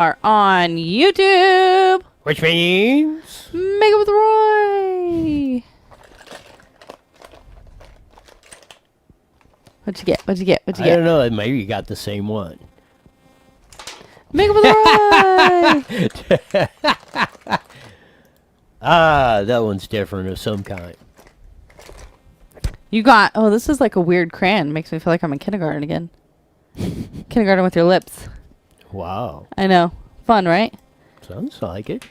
are on YouTube. Which means... Make it with Roy. What'd you get? I don't know. Maybe you got the same one. Make it with Roy. That one's different of some kind. You got... Oh, this is like a weird crayon. Makes me feel like I'm in kindergarten again. Kindergarten with your lips. Wow. I know. Fun, right? Sounds like it.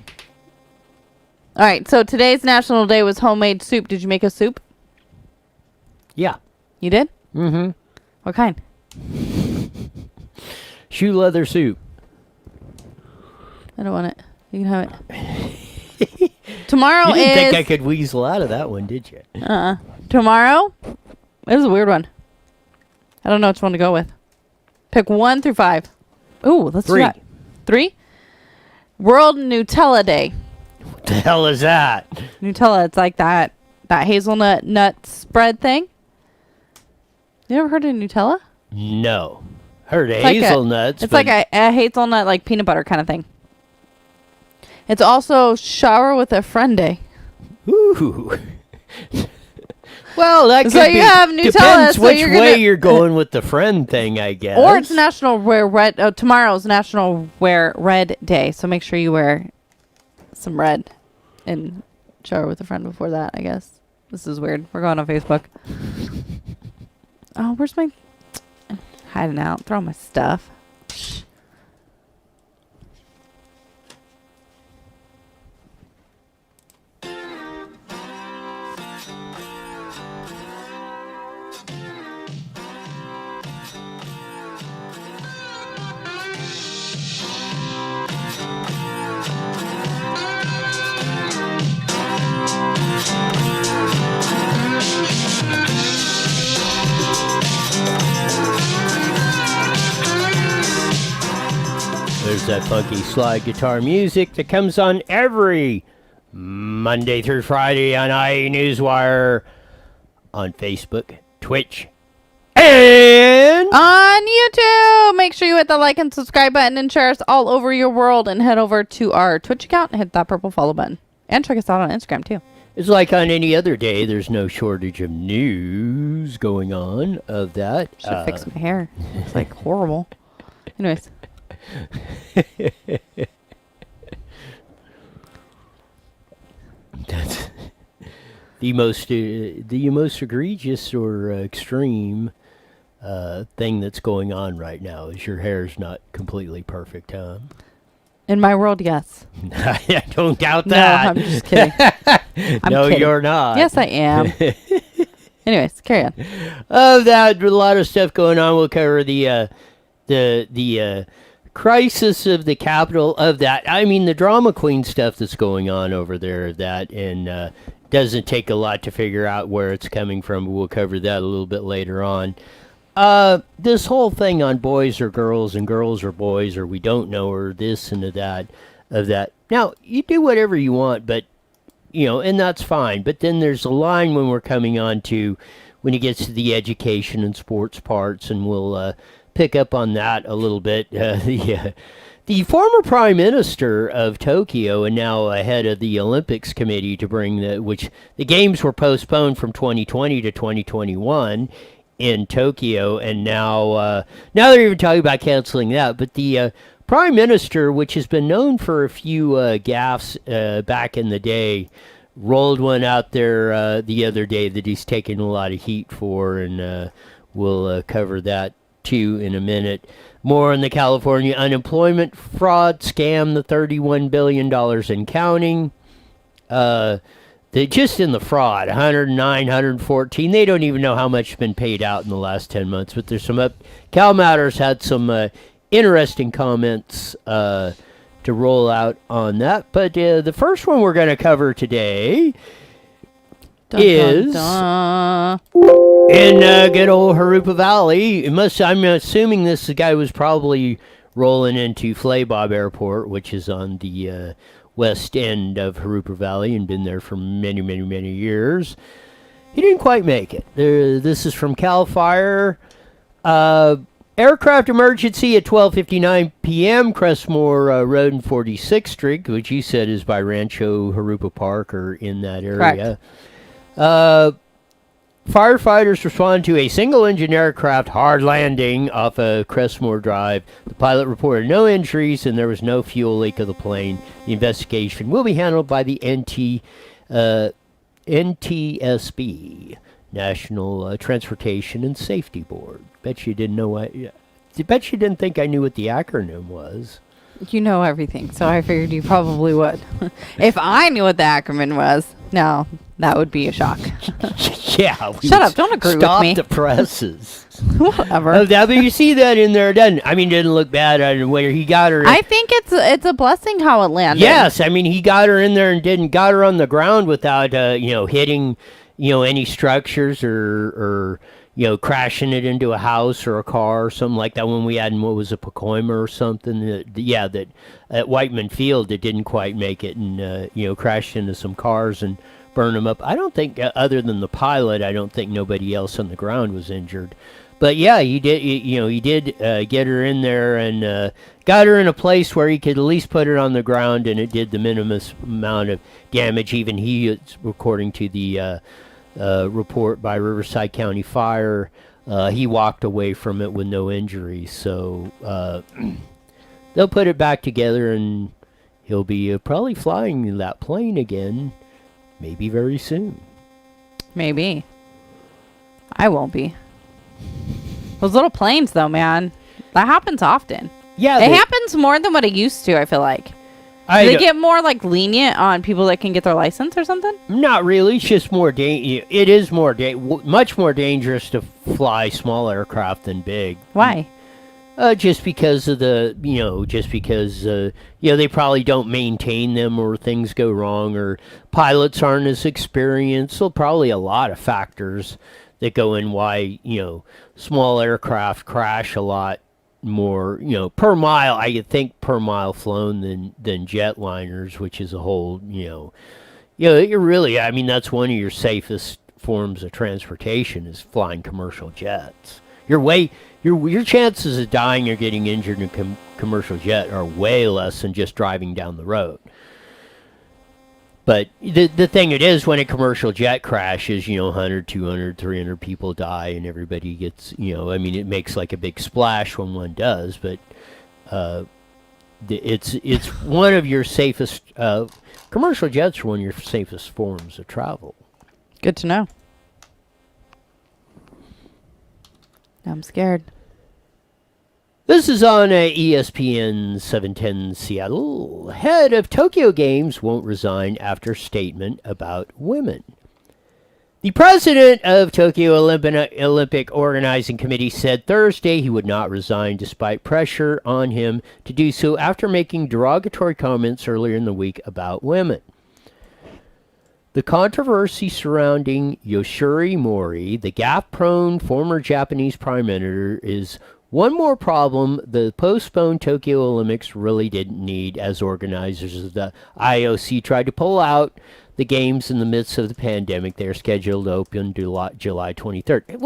All right. So today's National Day was homemade soup. Did you make a soup? Yeah. You did? Mm-hmm. What kind? Shoe leather soup. I don't want it. You can have it. Tomorrow You didn't is... think I could weasel out of that one, did you? Tomorrow? This is a weird one. I don't know which one to go with. Pick 1 through 5. Ooh, let's 3. do that. 3? World Nutella Day. What the hell is that? Nutella, it's like that hazelnut nut spread thing. You ever heard of Nutella? No. Heard of It's like hazelnuts. It's like a hazelnut, like peanut butter kind of thing. It's also Shower with a Friend Day. Ooh. Well, that So could you be. have Nutella, Depends so which you're way gonna- you're going with the friend thing, I guess. Or it's National Wear Red. Tomorrow's National Wear Red Day. So make sure you wear some red and shower with a friend before that, I guess. This is weird. We're going on Facebook. Oh, where's my... Hiding out. Throw my stuff. There's that funky slide guitar music that comes on every Monday through Friday on Newswire, on Facebook, Twitch, and On YouTube. Make sure you hit the like and subscribe button and share us all over your world. And head over to our Twitch account and hit that purple follow button. And check us out on Instagram, too. it's like on any other day. There's no shortage of news going on of that. Should fix my hair. It's like horrible. Anyways. That's the most egregious or extreme thing that's going on right now is your hair's not completely perfect, huh? In my world, yes. I don't doubt No, that. I'm just kidding. No, kidding. you're not. Yes, I am. Anyways, carry on. Of that, a lot of stuff going on. We'll cover the crisis of the capital of that. I mean, the drama queen stuff that's going on over there of that, and doesn't take a lot to figure out where it's coming from. But we'll cover that a little bit later on. This whole thing on boys or girls and girls or boys or we don't know or this and that of that. Now, you do whatever you want, but, you know, and that's fine. But then there's a line when we're coming on to when it gets to the education and sports parts, and we'll pick up on that a little bit. The former prime minister of Tokyo and now head of the Olympics committee to bring which the games were postponed from 2020 to 2021 in Tokyo, and now they're even talking about canceling that. But the prime minister, which has been known for a few gaffes back in the day, rolled one out there the other day that he's taking a lot of heat for, and we'll cover that too in a minute. More on the California unemployment fraud scam, the $31 billion and counting. Just in the fraud, 109, 114. They don't even know how much has been paid out in the last 10 months. But there's some Cal Matters had some interesting comments to roll out on that. But the first one we're going to cover today is in good old Harupa Valley. I'm assuming this guy was probably rolling into Flaybob Airport, which is on the west end of Harupa Valley, and been there for many, many, many years. He didn't quite make it. This is from Cal Fire. And Aircraft emergency at 12:59 p.m. Crestmore Road and 46th Street, which you said is by Rancho Harupa Park or in that area. Firefighters responded to a single-engine aircraft hard landing off of Crestmore Drive. The pilot reported no injuries and there was no fuel leak of the plane. The investigation will be handled by the NTSB, National Transportation and Safety Board. Bet you didn't know bet you didn't think I knew what the acronym was. You know everything, so I figured you probably would. If I knew what the acronym was, no, that would be a shock. Yeah. Shut up! Don't agree with me. Stop the presses. Whatever. But you see that in there, doesn't? I mean, it didn't look bad. I don't know where he got her. I think it's a blessing how it landed. Yes, I mean he got her in there and got her on the ground without hitting any structures or crashing it into a house or a car or something like that. When we had what was a Pacoima or something, that at Whiteman Field it didn't quite make it and crashed into some cars and burned them up. I don't think other than the pilot, I don't think nobody else on the ground was injured. But yeah, he did get her in there and got her in a place where he could at least put her on the ground, and it did the minimum amount of damage. Even he, according to the report by Riverside County Fire, he walked away from it with no injuries. So they'll put it back together, and he'll be probably flying that plane again, maybe very soon. Maybe. I won't be. Those little planes, though, man, that happens often. Yeah, it happens more than what it used to. I feel like. Do they get more lenient on people that can get their license or something? Not really. It's just more it is much more dangerous to fly small aircraft than big. Why? Just because of they probably don't maintain them, or things go wrong, or pilots aren't as experienced. So probably a lot of factors that go in why small aircraft crash a lot more, per mile. I think per mile flown than jetliners, which is a whole, you're really. I mean, that's one of your safest forms of transportation is flying commercial jets. Your chances of dying or getting injured in a commercial jet are way less than just driving down the road. But the thing it is, when a commercial jet crashes, 100, 200, 300 people die, and everybody gets, it makes like a big splash when one does, but it's one of your safest, commercial jets are one of your safest forms of travel. Good to know. I'm scared. This is on ESPN 710 Seattle. Head of Tokyo Games won't resign after statement about women. The president of Tokyo Olympic Organizing Committee said Thursday he would not resign despite pressure on him to do so after making derogatory comments earlier in the week about women. The controversy surrounding Yoshiri Mori, the gaffe-prone former Japanese prime minister, is one more problem the postponed Tokyo Olympics really didn't need, as organizers of the IOC tried to pull out the games in the midst of the pandemic. They're scheduled to open July 23rd.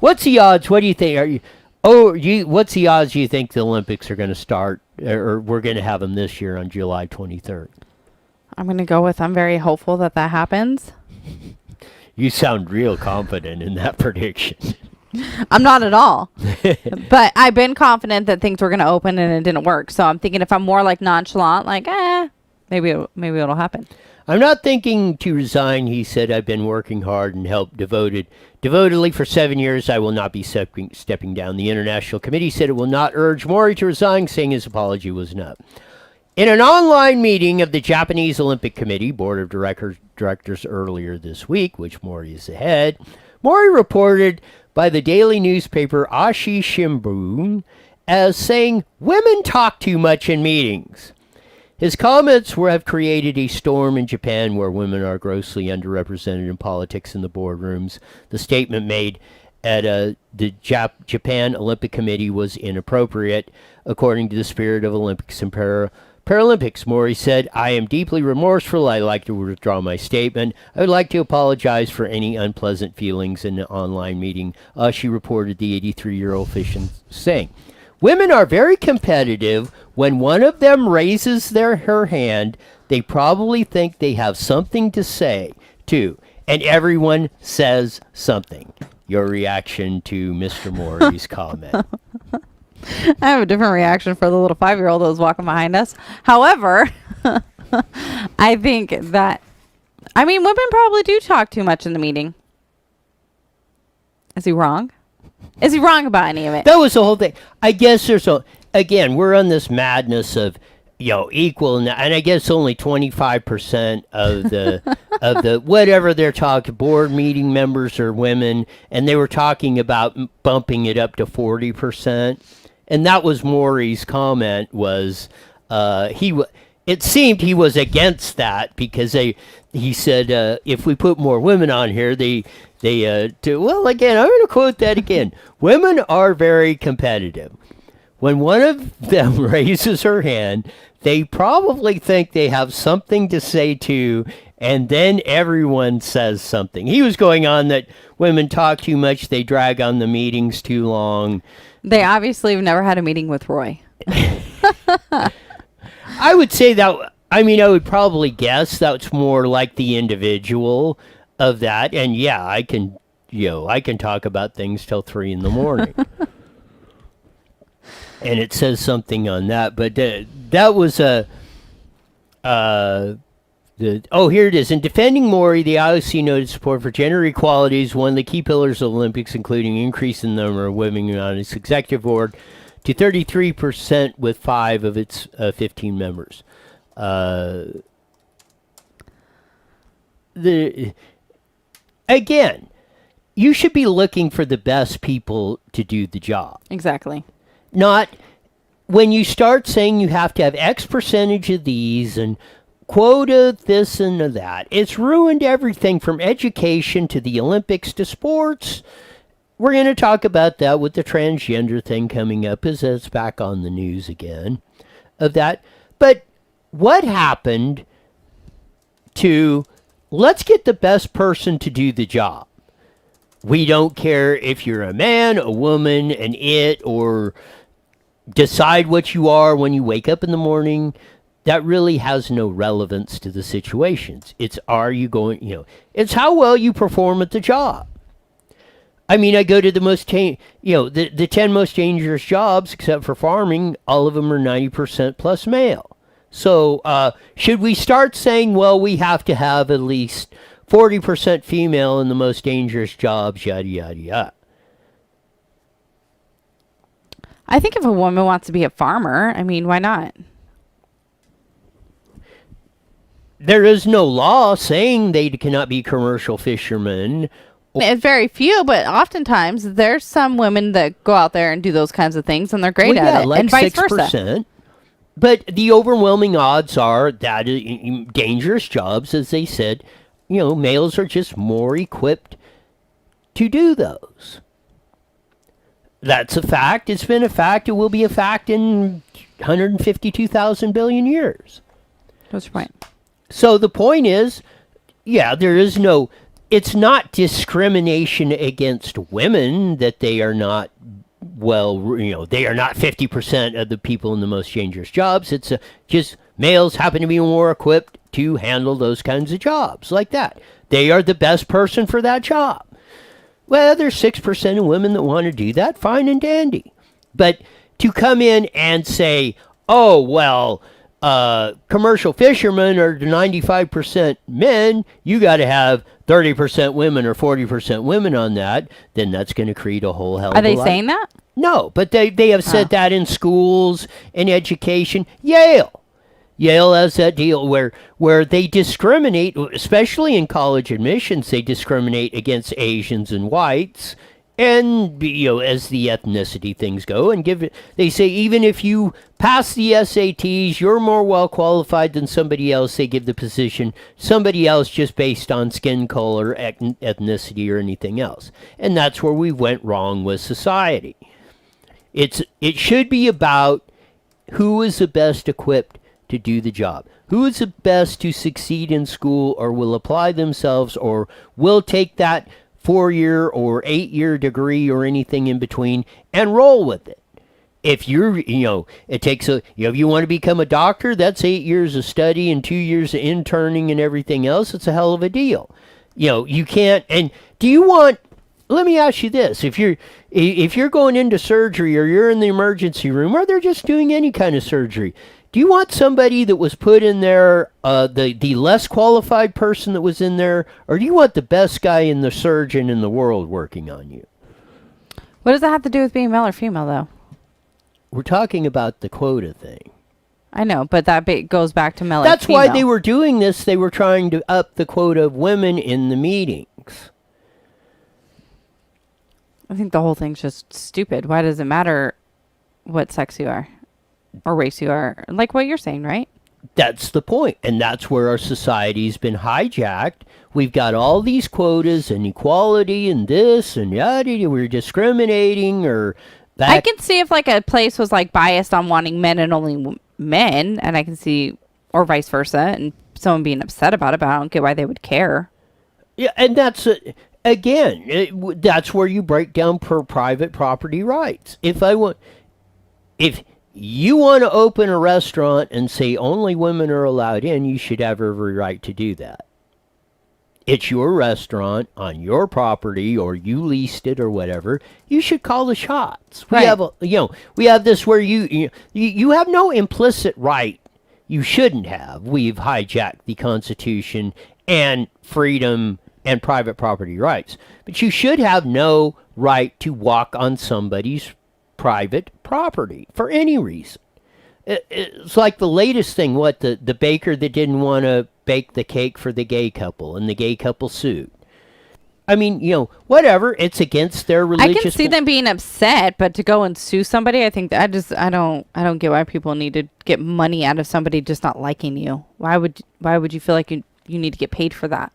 What's the odds? What do you think? What's the odds you think the Olympics are going to start, or we're going to have them this year on July 23rd? I'm going to go with I'm very hopeful that happens. You sound real confident in that prediction. I'm not at all. But I've been confident that things were going to open and it didn't work. So I'm thinking if I'm more nonchalant, maybe it'll happen. I'm not thinking to resign, he said. I've been working hard and helped devotedly for 7 years. I will not be stepping down. The International Committee said it will not urge Mori to resign, saying his apology was enough. In an online meeting of the Japanese Olympic Committee Board of Directors earlier this week, which Mori is the head, Mori reported by the daily newspaper Asahi Shimbun as saying women talk too much in meetings. His comments have created a storm in Japan where women are grossly underrepresented in politics in the boardrooms. The statement made at the Japan Olympic Committee was inappropriate, according to the spirit of Olympics and Paralympics, Maury said, I am deeply remorseful. I'd like to withdraw my statement. I would like to apologize for any unpleasant feelings in the online meeting, she reported, the 83-year-old official saying. Women are very competitive. When one of them raises her hand, they probably think they have something to say, too. And everyone says something. Your reaction to Mr. Maury's comment. I have a different reaction for the little 5-year-old that was walking behind us. However, I think that, women probably do talk too much in the meeting. Is he wrong? Is he wrong about any of it? That was the whole thing. I guess again, we're on this madness of, equal, and I guess only 25% of the whatever they're talking, board meeting members are women, and they were talking about bumping it up to 40%. And that was Maury's comment, was it seemed he was against that because he said if we put more women on here, well, again, I'm going to quote that again. Women are very competitive. When one of them raises her hand, they probably think they have something to say too, and then everyone says something. He was going on that women talk too much, they drag on the meetings too long. They obviously have never had a meeting with Roy. I would say that, I would probably guess that's more like the individual of that. And yeah, I can talk about things till 3 a.m. And it says something on that, but that was here it is. In defending Maury, the IOC noted support for gender equality is one of the key pillars of the Olympics, including increase in the number of women on its executive board to 33% with 5 of its 15 members. Again, you should be looking for the best people to do the job. Exactly. Not when you start saying you have to have X percentage of these and quota this and that. It's ruined everything from education to the Olympics to sports. We're going to talk about that with the transgender thing coming up, as it's back on the news again of that. But what happened to let's get the best person to do the job? We don't care if you're a man, a woman, an it, or decide what you are when you wake up in the morning. That really has no relevance to the situations. It's it's how well you perform at the job. I go to the most, the 10 most dangerous jobs, except for farming, all of them are 90% plus male. So should we start saying, well, we have to have at least 40% female in the most dangerous jobs, yada, yada, yada? I think if a woman wants to be a farmer, why not? There is no law saying they cannot be commercial fishermen. It's very few, but oftentimes there's some women that go out there and do those kinds of things, and they're great at it, like and vice 6%. versa. But the overwhelming odds are that in dangerous jobs, as they said, males are just more equipped to do those. That's a fact. It's been a fact. It will be a fact in 152,000 billion years. What's your point? So the point is, it's not discrimination against women that they are not, they are not 50% of the people in the most dangerous jobs. It's just males happen to be more equipped to handle those kinds of jobs like that. They are the best person for that job. Well, there's 6% of women that want to do that, fine and dandy. But to come in and say, oh, well, commercial fishermen are 95% men, you got to have 30% women or 40% women on that, then that's going to create a whole hell of a lot. Are they saying that? No, but they have said that in schools and education. Yale has that deal where they discriminate, especially in college admissions, they discriminate against Asians and whites. And, as the ethnicity things go, and they say even if you pass the SATs, you're more well qualified than somebody else. They give the position somebody else just based on skin color, ethnicity, or anything else. And that's where we went wrong with society. It should be about who is the best equipped to do the job. Who is the best to succeed in school or will apply themselves or will take that 4-year or 8-year degree or anything in between and roll with it? If it takes if you want to become a doctor, that's 8 years of study and 2 years of interning and everything else. It's a hell of a deal. You can't. And do you want? Let me ask you this: if you're going into surgery or you're in the emergency room or they're just doing any kind of surgery, do you want somebody that was put in there, the less qualified person that was in there, or do you want the best guy in the surgeon in the world working on you? What does that have to do with being male or female, though? We're talking about the quota thing. I know, but that goes back to male That's and female. why they were doing this. They were trying to up the quota of women in the meetings. I think the whole thing's just stupid. Why does it matter what sex you are or race you are? Like what you're saying, right? That's the point. And that's where our society's been hijacked. We've got all these quotas and equality and this and yada. We're discriminating or that. I can see if like a place was like biased on wanting men and only men, and I can see, or vice versa, and someone being upset about it, but I don't get why they would care. Yeah, and that's that's where you break down private property rights. If you want to open a restaurant and say only women are allowed in, you should have every right to do that. It's your restaurant on your property, or you leased it, or whatever. You should call the shots. We right. We have this where you have no implicit right. You shouldn't have. We've hijacked the Constitution and freedom and private property rights, but you should have no right to walk on somebody's private property for any reason. It's like the latest thing, the baker that didn't want to bake the cake for the gay couple, and the gay couple sued. I mean, whatever. It's against their religious. I can see them being upset, but to go and sue somebody, I think that I don't get why people need to get money out of somebody just not liking you. Why would you feel like you need to get paid for that?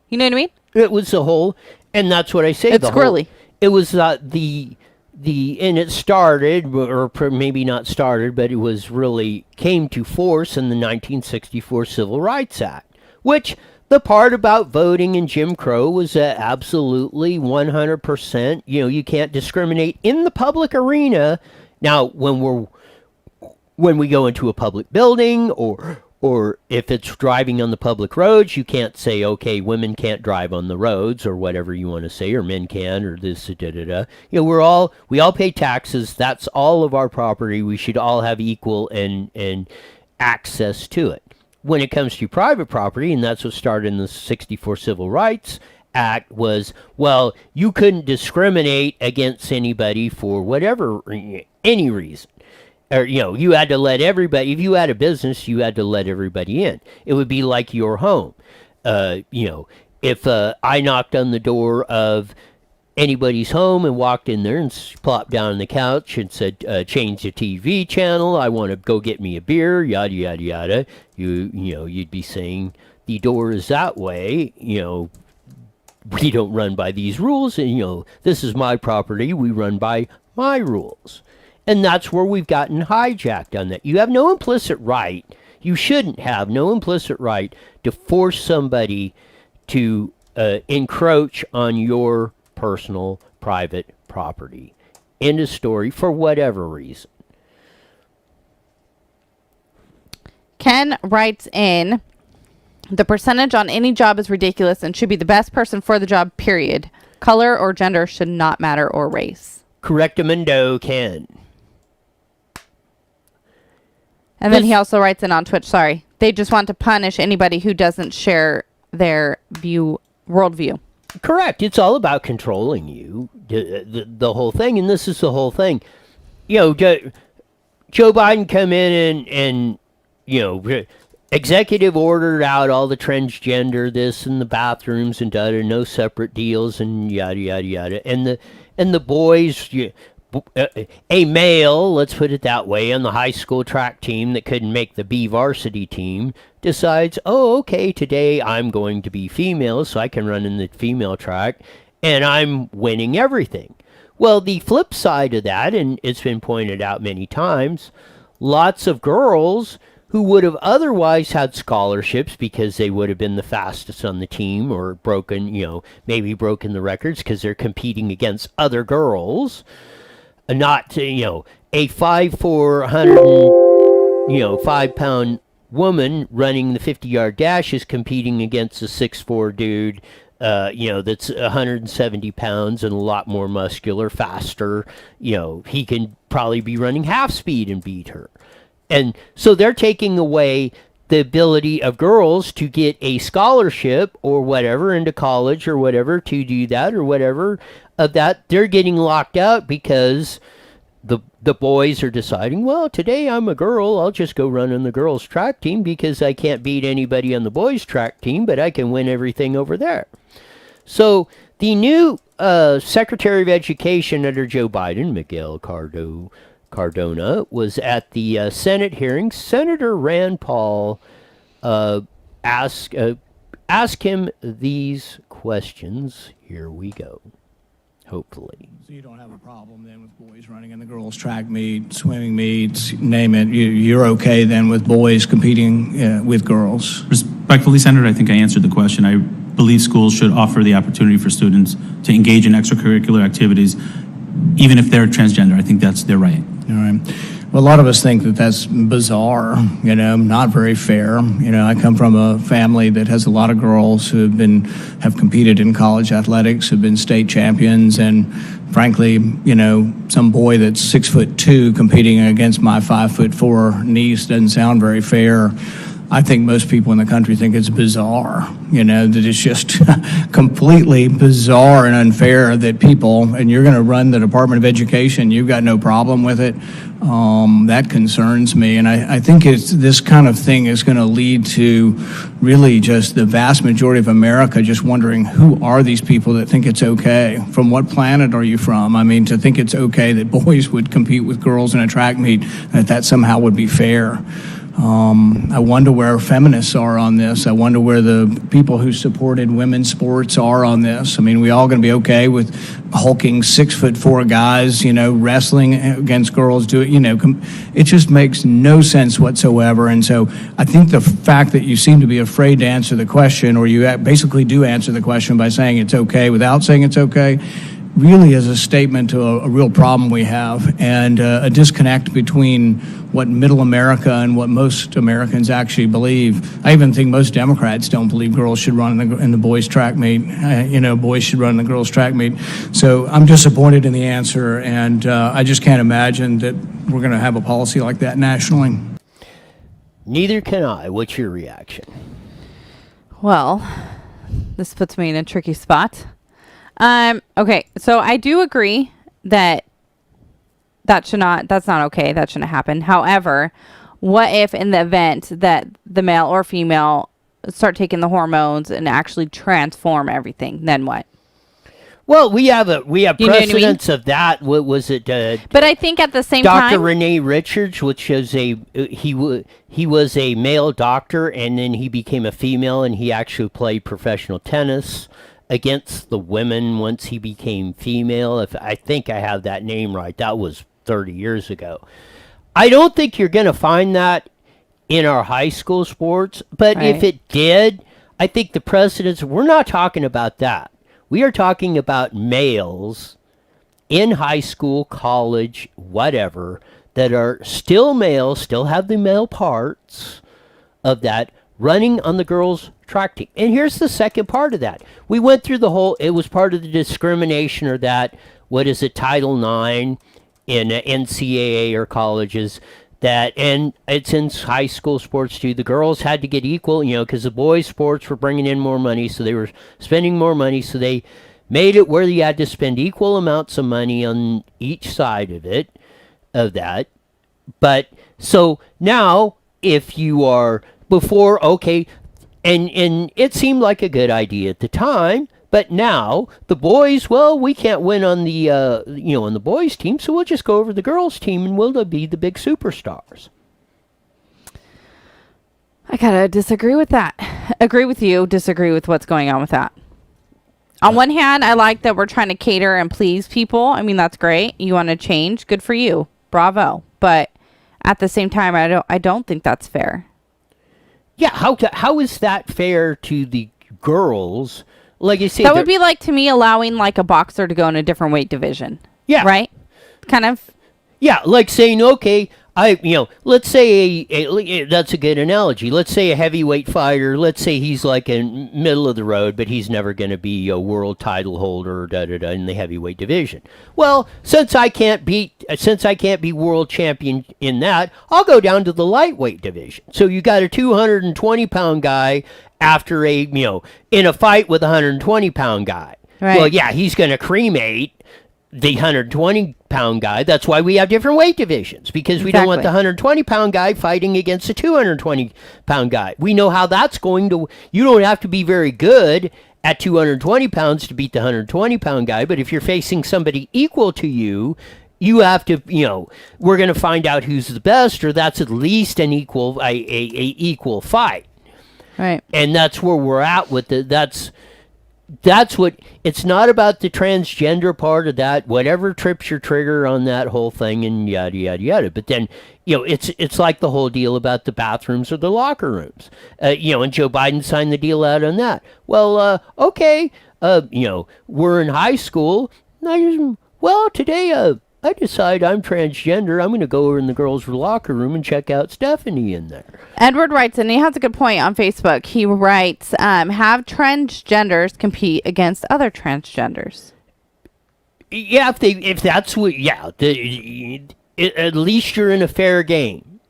You know what I mean? It was the whole, and that's what I say. It's squirrely. It was and it started, or maybe not started, but it was really came to force in the 1964 Civil Rights Act, which the part about voting in Jim Crow was absolutely 100%. You can't discriminate in the public arena. Now, when we go into a public building or if it's driving on the public roads, you can't say, okay, women can't drive on the roads or whatever you want to say, or men can, or this, da-da-da. We all pay taxes. That's all of our property. We should all have equal and access to it. When it comes to private property, and that's what started in the 64 Civil Rights Act, was, well, you couldn't discriminate against anybody for whatever, any reason. Or, you had to let everybody, if you had a business, you had to let everybody in. It would be like your home. If I knocked on the door of anybody's home and walked in there and plopped down on the couch and said, change the TV channel, I want to go get me a beer, yada, yada, yada, you'd be saying, the door is that way, we don't run by these rules, and, this is my property, we run by my rules. And that's where we've gotten hijacked on that. You have no implicit right. You shouldn't have no implicit right to force somebody to encroach on your personal, private property. End of story, for whatever reason. Ken writes in, the percentage on any job is ridiculous and should be the best person for the job, period. Color or gender should not matter, or race. Correctamundo, Ken. And then he also writes in on Twitch, sorry, they just want to punish anybody who doesn't share their worldview. Correct. It's all about controlling you, the whole thing. And this is the whole thing. Joe Biden come in and executive ordered out all the transgender this and the bathrooms and no separate deals and yada, yada, yada. And the boys, a male, let's put it that way, on the high school track team that couldn't make the B varsity team decides, oh, okay, today I'm going to be female so I can run in the female track and I'm winning everything. Well, the flip side of that, and it's been pointed out many times, lots of girls who would have otherwise had scholarships because they would have been the fastest on the team or broken, maybe broken the records because they're competing against other girls. Not, a 5'4", 5-pound woman running the 50-yard dash is competing against a 6'4" dude, that's 170 pounds and a lot more muscular, faster. He can probably be running half speed and beat her. And so they're taking away the ability of girls to get a scholarship or whatever into college or whatever to do that or whatever of that. They're getting locked out because the boys are deciding, well, today I'm a girl. I'll just go run on the girls' track team because I can't beat anybody on the boys' track team, but I can win everything over there. So the new Secretary of Education under Joe Biden, Miguel Cardona, was at the Senate hearing. Senator Rand Paul asked him these questions. Here we go. Hopefully. So you don't have a problem then with boys running in the girls' track meet, swimming meets, name it. You're okay then with boys competing with girls? Respectfully, Senator, I think I answered the question. I believe schools should offer the opportunity for students to engage in extracurricular activities, even if they're transgender. I think that's their right. All right. Well, a lot of us think that that's bizarre, not very fair. I come from a family that has a lot of girls who have competed in college athletics, have been state champions, and frankly, some boy that's 6'2" competing against my 5'4" niece doesn't sound very fair. I think most people in the country think it's bizarre, that it's just completely bizarre and unfair that people, and you're going to run the Department of Education, you've got no problem with it. That concerns me, and I think this kind of thing is going to lead to really just the vast majority of America just wondering, who are these people that think it's okay? From what planet are you from? I mean, to think it's okay that boys would compete with girls in a track meet, that somehow would be fair. I wonder where feminists are on this. I wonder where the people who supported women's sports are on this. I mean, we all going to be okay with hulking 6'4" guys, wrestling against girls? It just makes no sense whatsoever. And so I think the fact that you seem to be afraid to answer the question, or you basically do answer the question by saying it's okay without saying it's okay, really is a statement to a real problem we have, and a disconnect between what middle America and what most Americans actually believe. I even think most Democrats don't believe girls should run in the boys' track meet. Boys should run in the girls' track meet. So I'm disappointed in the answer, and I just can't imagine that we're going to have a policy like that nationally. Neither can I. What's your reaction? Well, this puts me in a tricky spot. Okay, so I do agree that that's not okay. That shouldn't happen. However, what if in the event that the male or female start taking the hormones and actually transform everything, then what? Well, we have precedents of that. What was it? But I think at the same time, Dr. Renee Richards, which is he was a male doctor, and then he became a female, and he actually played professional tennis against the women once he became female. If I think I have that name right, that was 30 years ago. I don't think you're going to find that in our high school sports, but right. If it did, I think the precedents, we're not talking about that. We are talking about males in high school, college, whatever, that are still male, still have the male parts of that, running on the girls' track team. And here's the second part of that. We went through it was part of the discrimination, or that, what is it, Title IX in NCAA or colleges, and it's in high school sports too. The girls had to get equal, because the boys' sports were bringing in more money, so they were spending more money, so they made it where you had to spend equal amounts of money on each side of that. But so now, if you are before, okay, and it seemed like a good idea at the time, but now the boys, well, we can't win on the on the boys' team, so we'll just go over the girls' team and we'll be the big superstars. I gotta disagree with that. Agree with you, disagree with what's going on with that. On one hand, I like that we're trying to cater and please people. I mean, that's great. You want to change, good for you, bravo. But at the same time, I don't think that's fair. Yeah, how is that fair to the girls? Like you say, That would be like, to me, allowing like a boxer to go in a different weight division. Yeah. Right? Kind of. Yeah, like saying, okay, let's say that's a good analogy. Let's say a heavyweight fighter, let's say he's like in middle of the road, but he's never going to be a world title holder, in the heavyweight division. Well, since I can't be world champion in that, I'll go down to the lightweight division. So you got a 220-pound guy after in a fight with a 120-pound guy. Right. Well, yeah, he's going to cremate the 120-pound guy. That's why we have different weight divisions, because we don't want the 120-pound guy fighting against a 220-pound guy. We know how that's going to. You don't have to be very good at 220 pounds to beat the 120-pound guy, but if you're facing somebody equal to you, you have to. We're going to find out who's the best, or that's at least an equal equal fight. Right. And that's where we're at with it. That's what, it's not about the transgender part of that, whatever trips your trigger on that whole thing and yada, yada, yada. But then, it's like the whole deal about the bathrooms or the locker rooms. And Joe Biden signed the deal out on that. Well, okay, we're in high school. Today, I decide I'm transgender. I'm going to go over in the girls' locker room and check out Stephanie in there. Edward writes, and he has a good point on Facebook. He writes, have transgenders compete against other transgenders. Yeah, if that's what, at least you're in a fair game.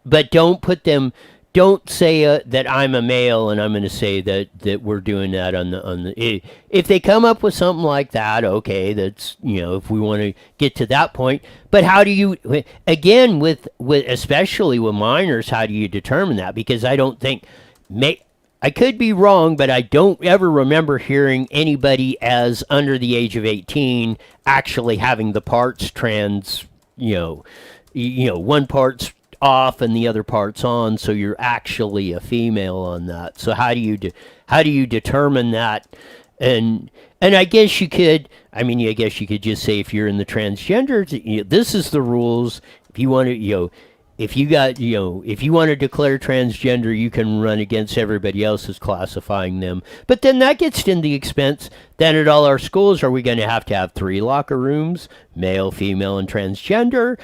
But don't say that I'm a male and I'm going to say that we're doing that on the if they come up with something like that, okay, that's if we want to get to that point. But how do you, again, with especially with minors, how do you determine that? Because I don't think, I could be wrong, but I don't ever remember hearing anybody as under the age of 18 actually having the parts trans, one part's off and the other part's on, so you're actually a female on that. So how do you determine that? And I guess you could, just say, if you're in the transgender, this is the rules. If you want to, if you want to declare transgender, you can run against everybody else who's classifying them. But then that gets into the expense. Then at all our schools, are we going to have 3 locker rooms, male, female, and transgender?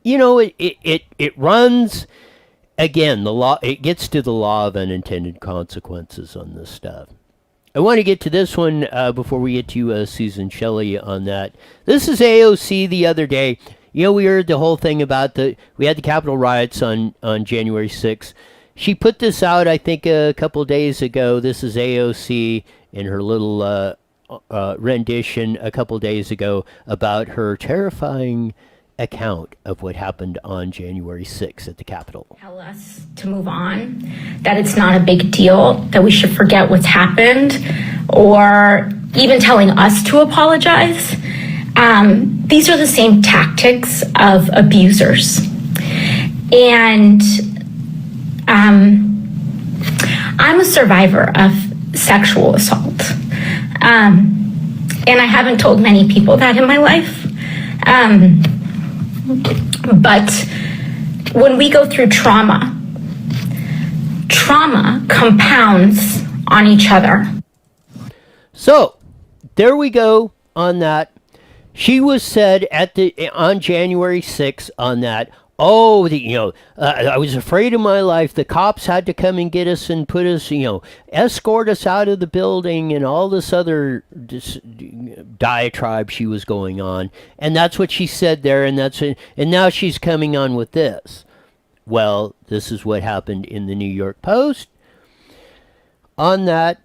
It runs, again, the law, it gets to the law of unintended consequences on this stuff. I want to get to this one before we get to Susan Shelley on that. This is AOC the other day. We heard the whole thing about we had the Capitol riots on January 6th. She put this out, I think, a couple days ago. This is AOC in her little rendition a couple days ago about her terrifying account of what happened on January 6th at the Capitol. Tell us to move on, that it's not a big deal, that we should forget what's happened, or even telling us to apologize. These are the same tactics of abusers. And I'm a survivor of sexual assault. And I haven't told many people that in my life. But when we go through trauma compounds on each other. So, there we go on that. She was said on January 6th on that, I was afraid of my life. The cops had to come and get us and put us, escort us out of the building, and all this other diatribe she was going on. And that's what she said there, and now she's coming on with this. Well, this is what happened in the New York Post. On that,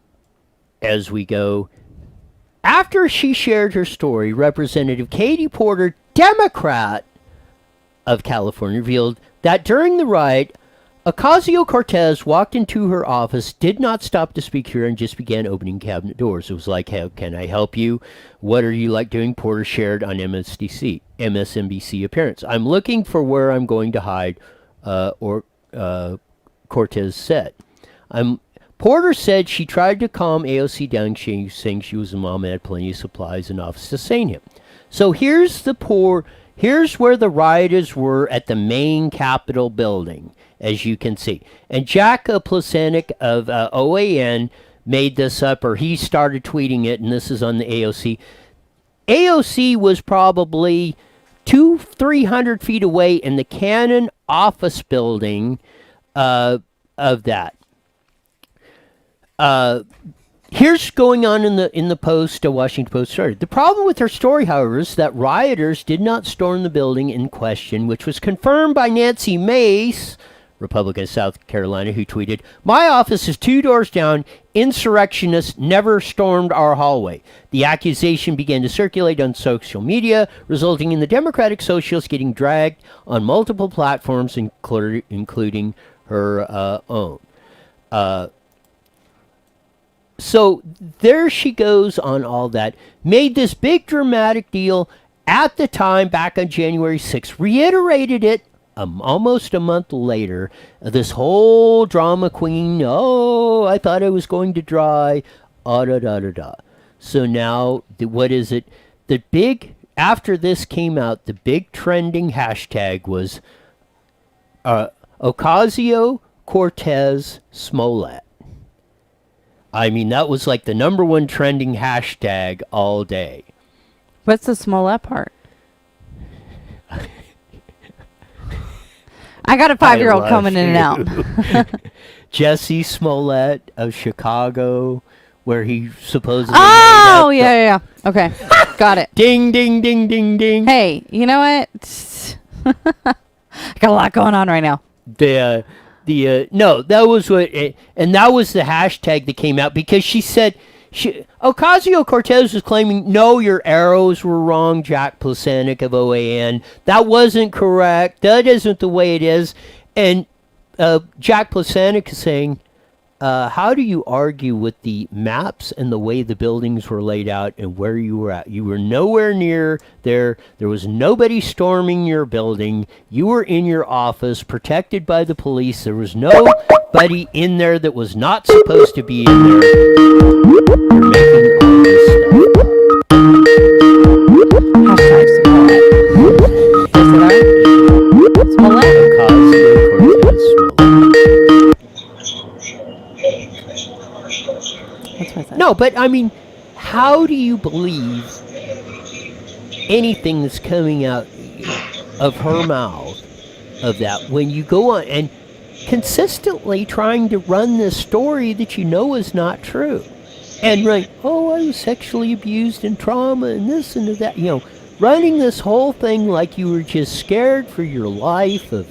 as we go, after she shared her story, Representative Katie Porter, Democrat of California, revealed that during the riot, Ocasio-Cortez walked into her office, did not stop to speak to her, and just began opening cabinet doors. It was like, hey, can I help you? What are you like doing? Porter shared on MSNBC appearance. I'm looking for where I'm going to hide, Cortez said. Porter said she tried to calm AOC down, saying she was a mom and had plenty of supplies and office to sustain him. So here's the Here's where the rioters were at the main Capitol building, as you can see. And Jack Placenik of OAN made this up, or he started tweeting it, and this is on the AOC. AOC was probably 200-300 feet away in the Cannon office building of that. Here's going on in the Post, Washington Post story. The problem with her story, however, is that rioters did not storm the building in question, which was confirmed by Nancy Mace, Republican of South Carolina, who tweeted, "My office is 2 doors down. Insurrectionists never stormed our hallway." The accusation began to circulate on social media, resulting in the Democratic Socialists getting dragged on multiple platforms, including her own. So there she goes on all that. Made this big dramatic deal at the time, back on January 6th, reiterated it almost a month later. This whole drama queen, oh, I thought I was going to dry, So now, what is it? The big, after this came out, the big trending hashtag was Ocasio-Cortez Smollett. I mean, that was like the #1 trending hashtag all day. What's the Smollett part? I got a 5-year-old coming in and out. Jesse Smollett of Chicago, where he supposedly... Oh, yeah. Okay, got it. Ding, ding, ding, ding, ding. Hey, you know what? I got a lot going on right now. No, that was what... and that was the hashtag that came out, because she said... Ocasio-Cortez was claiming, no, your arrows were wrong, Jack Placenik of OAN. That wasn't correct. That isn't the way it is. And Jack Placenik is saying, how do you argue with the maps and the way the buildings were laid out and where you were at? You were nowhere near there. There was nobody storming your building. You were in your office, protected by the police. There was nobody in there that was not supposed to be in there. You're making all this stuff up. Hashtag Smollett. Is it right? Smollett? Ocasio-Cortez Smollett. That's what I said. No, but I mean, how do you believe anything that's coming out of her mouth of that when you go on and consistently trying to run this story that you know is not true? And I was sexually abused and trauma and this and that, running this whole thing like you were just scared for your life of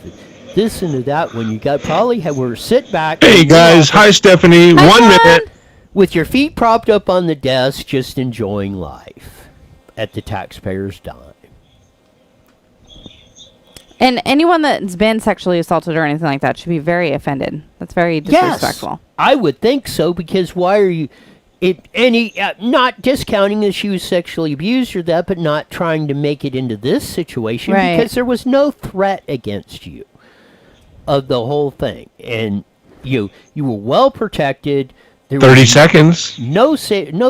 this and that, when you were sit back. Hey guys, hi Stephanie, Hi, 1 minute. With your feet propped up on the desk, just enjoying life at the taxpayer's dime. And anyone that's been sexually assaulted or anything like that should be very offended. That's very disrespectful. Yes, I would think so, because why are you... not discounting that she was sexually abused or that, but not trying to make it into this situation, right? Because there was no threat against you of the whole thing, and you were well protected. There 30 was seconds. No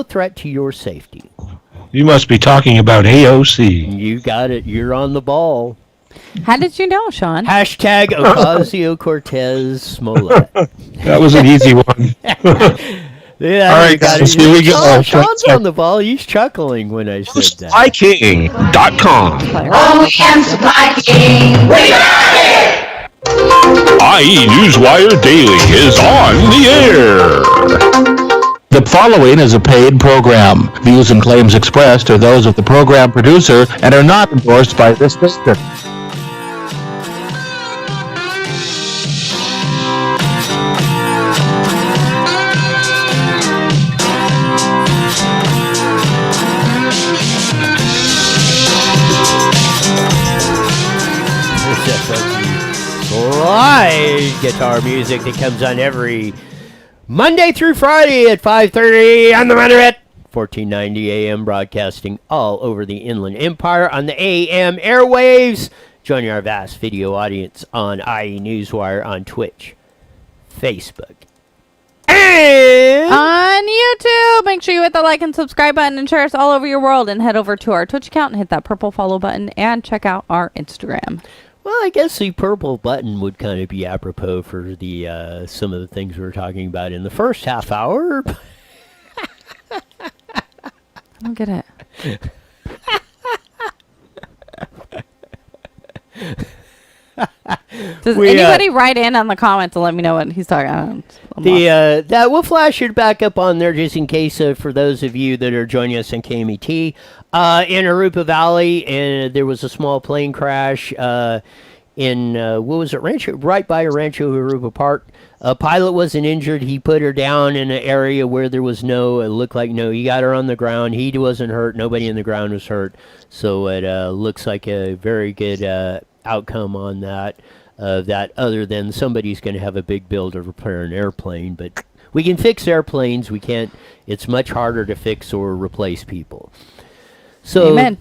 threat to your safety. You must be talking about AOC. You got it. You're on the ball. How did you know, Sean? Hashtag Ocasio-Cortez Smollett. That was an easy one. Yeah, all right, guys, here we go. Sean's on the ball. He's chuckling when I said that. SupplyKing.com. OEM Supply King. We got it! IE Newswire Daily is on the air. The following is a paid program. Views and claims expressed are those of the program producer and are not endorsed by this station. Live guitar music that comes on every Monday through Friday at 5:30 on the Internet, 1490 AM, broadcasting all over the Inland Empire on the AM airwaves. Joining our vast video audience on IE Newswire on Twitch, Facebook, and And on YouTube. Make sure you hit the like and subscribe button and share us all over your world. And head over to our Twitch account and hit that purple follow button and check out our Instagram. well, I guess the purple button would kind of be apropos for the some of the things we were talking about in the first half hour. I don't get it. Does anybody write in on the comments and let me know what he's talking about? That we'll flash it back up on there just in case for those of you that are joining us in KMET. In Arupa Valley, and there was a small plane crash in what was it, Rancho, right by Rancho Arupa Park. A pilot wasn't injured. He put her down in an area where there was it looked like he got her on the ground. He wasn't hurt. Nobody in the ground was hurt. So it looks like a very good outcome on that. That other than somebody's going to have a big bill to repair an airplane, but we can fix airplanes. We can't. It's much harder to fix or replace people. So, amen.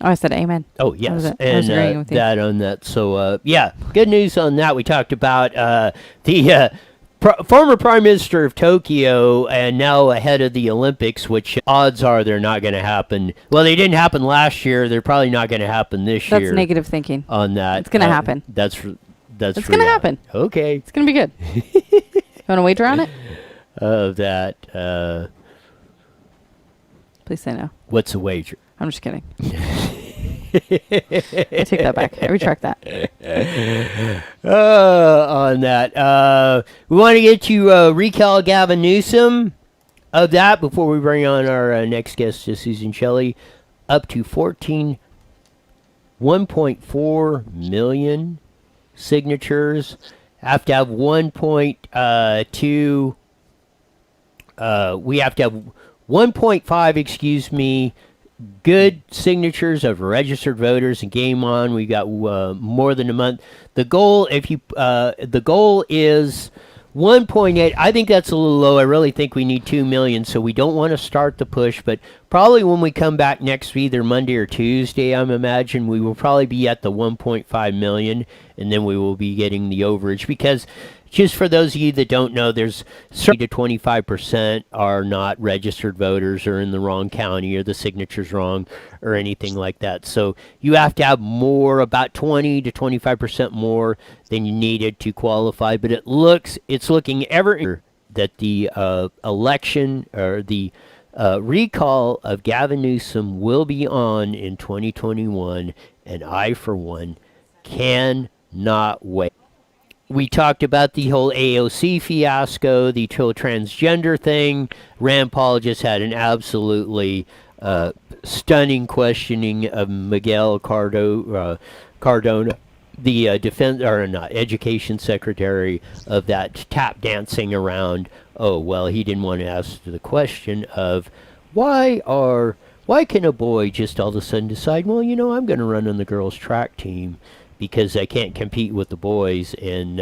Oh, I said amen. Oh, yes. I was agreeing with you. That on that. So, yeah, good news on that. We talked about the former Prime Minister of Tokyo and now ahead of the Olympics, which odds are they're not going to happen. Well, they didn't happen last year. They're probably not going to happen this year. That's negative thinking. On that. It's going to happen. It's going to happen. Okay. It's going to be good. You want to wager on it? Please say no. What's the wager? I'm just kidding. I take that back. I retract that. On that. We want to get to recall Gavin Newsom of that before we bring on our next guest, Susan Shelley. Up to 1.4 million signatures. Have to have 1.2. We have to have 1.5, good signatures of registered voters, and game on. We got more than a month. The goal, the goal is 1.8. I think that's a little low. I really think we need 2 million, so we don't want to start the push. But probably when we come back next either Monday or Tuesday, I'm imagine we will probably be at the 1.5 million, and then we will be getting the overage because. Just for those of you that don't know, there's 30 to 25% are not registered voters or in the wrong county or the signature's wrong or anything like that. So you have to have more, about 20 to 25% more than you needed to qualify. But it's looking ever that the election or the recall of Gavin Newsom will be on in 2021, and I, for one, cannot wait. We talked about the whole AOC fiasco, the whole transgender thing. Rand Paul just had an absolutely stunning questioning of Miguel Cardona, the education secretary, of that tap dancing around. Oh, well, he didn't want to ask the question of why can a boy just all of a sudden decide, well, I'm going to run on the girls' track team because I can't compete with the boys, and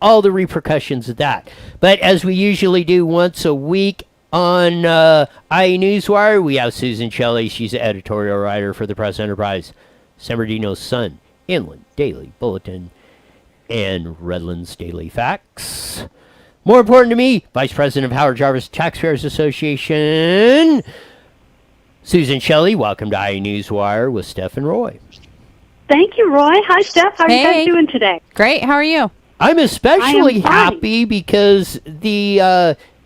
all the repercussions of that. But as we usually do once a week on IE Newswire, we have Susan Shelley. She's an editorial writer for the Press Enterprise, San Bernardino Sun, Inland Daily Bulletin, and Redlands Daily Facts. More important to me, Vice President of Howard Jarvis Taxpayers Association, Susan Shelley. Welcome to IE Newswire with Steph and Roy. Thank you, Roy. Hi, Steph. How are you guys doing today? Great. How are you? I'm especially happy because the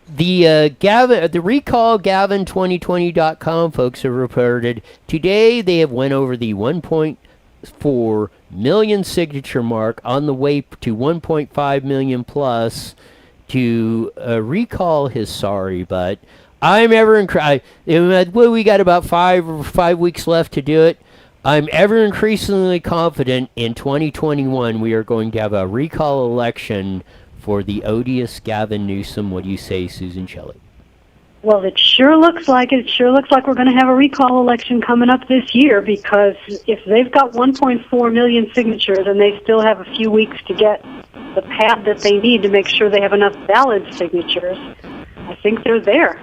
recall Gavin2020.com folks have reported today they have went over the 1.4 million signature mark, on the way to 1.5 million plus to recall his sorry butt. I'm ever we got about 5 weeks left to do it. I'm ever increasingly confident in 2021 we are going to have a recall election for the odious Gavin Newsom. What do you say, Susan Shelley? Well, it sure looks like it. It sure looks like we're going to have a recall election coming up this year, because if they've got 1.4 million signatures and they still have a few weeks to get the pad that they need to make sure they have enough valid signatures, I think they're there.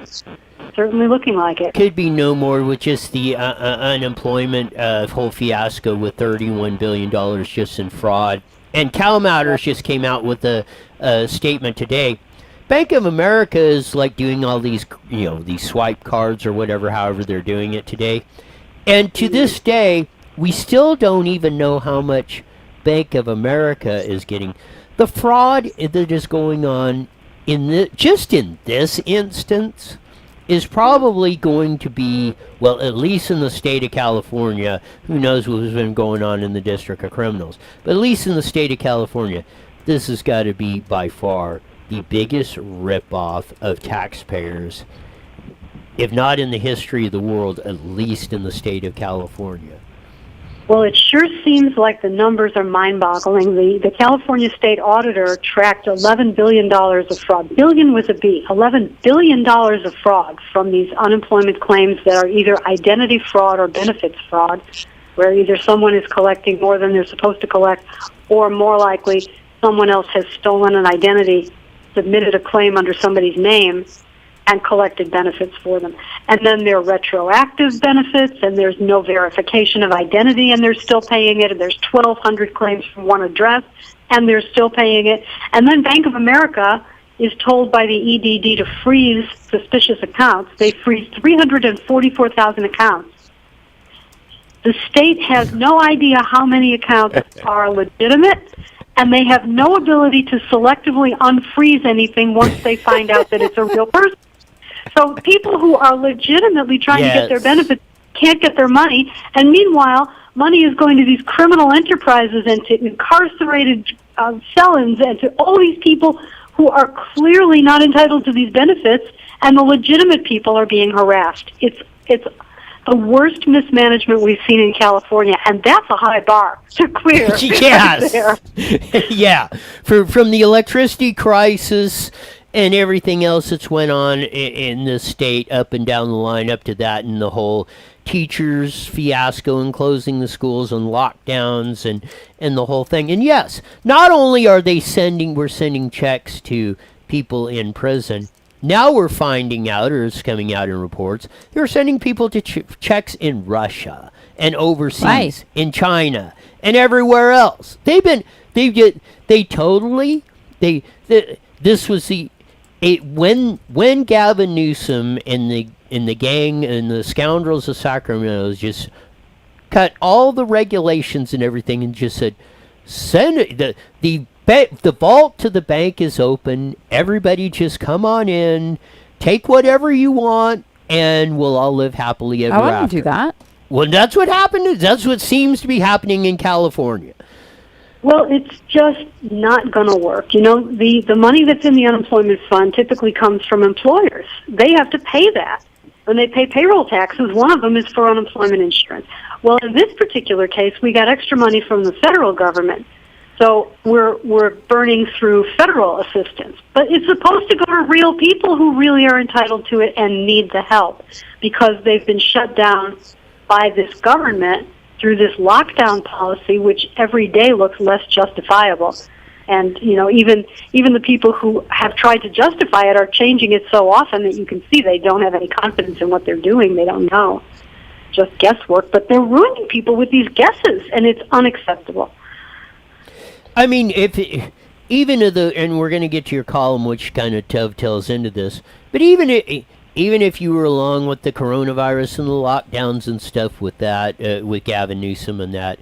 Certainly looking like it. Could be no more with just the unemployment whole fiasco with $31 billion just in fraud. And Cal Matters just came out with a statement today. Bank of America is like doing all these, these swipe cards or whatever, however they're doing it today. And to this day, we still don't even know how much Bank of America is getting. The fraud that is going on just in this instance is probably going to be, well, at least in the state of California, who knows what's been going on in the District of Criminals, but at least in the state of California, this has got to be by far the biggest ripoff of taxpayers, if not in the history of the world, at least in the state of California. Well, it sure seems like the numbers are mind-boggling. The California State Auditor tracked $11 billion of fraud. Billion with a B. $11 billion of fraud from these unemployment claims that are either identity fraud or benefits fraud, where either someone is collecting more than they're supposed to collect, or more likely, someone else has stolen an identity, submitted a claim under somebody's name, and collected benefits for them. And then there are retroactive benefits, and there's no verification of identity, and they're still paying it, and there's 1,200 claims from one address, and they're still paying it. And then Bank of America is told by the EDD to freeze suspicious accounts. They freeze 344,000 accounts. The state has no idea how many accounts are legitimate, and they have no ability to selectively unfreeze anything once they find out that it's a real person. So people who are legitimately trying to get their benefits can't get their money, and meanwhile, money is going to these criminal enterprises and to incarcerated felons and to all these people who are clearly not entitled to these benefits, and the legitimate people are being harassed. It's the worst mismanagement we've seen in California, and that's a high bar to clear. Yes. Yeah. From the electricity crisis and everything else that's went on in the state up and down the line up to that, and the whole teachers fiasco and closing the schools and lockdowns and the whole thing. And yes, not only are we're sending checks to people in prison, now we're finding out, or it's coming out in reports, they're sending people to checks in Russia and overseas, in China and everywhere else. When Gavin Newsom and the gang and the scoundrels of Sacramento just cut all the regulations and everything and just said, send it, the vault to the bank is open. Everybody just come on in, take whatever you want, and we'll all live happily ever after. I wouldn't do that. Well, that's what happened. That's what seems to be happening in California. Well, it's just not going to work. The money that's in the unemployment fund typically comes from employers. They have to pay that. When they pay payroll taxes, one of them is for unemployment insurance. Well, in this particular case, we got extra money from the federal government. So we're burning through federal assistance. But it's supposed to go to real people who really are entitled to it and need the help, because they've been shut down by this government through this lockdown policy, which every day looks less justifiable. And, even the people who have tried to justify it are changing it so often that you can see they don't have any confidence in what they're doing. They don't know. Just guesswork. But they're ruining people with these guesses, and it's unacceptable. I mean, and we're going to get to your column, which kind of dovetails into this, but even if you were along with the coronavirus and the lockdowns and stuff with that, with Gavin Newsom and that,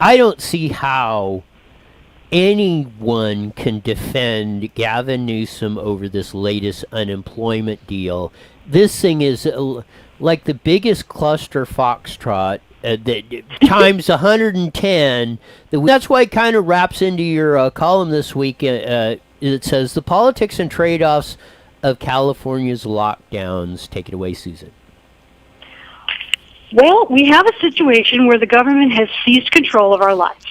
I don't see how anyone can defend Gavin Newsom over this latest unemployment deal. This thing is like the biggest cluster foxtrot times 110. That's why it kind of wraps into your column this week. It says the politics and trade-offs of California's lockdowns. Take it away, Susan. Well, we have a situation where the government has seized control of our lives.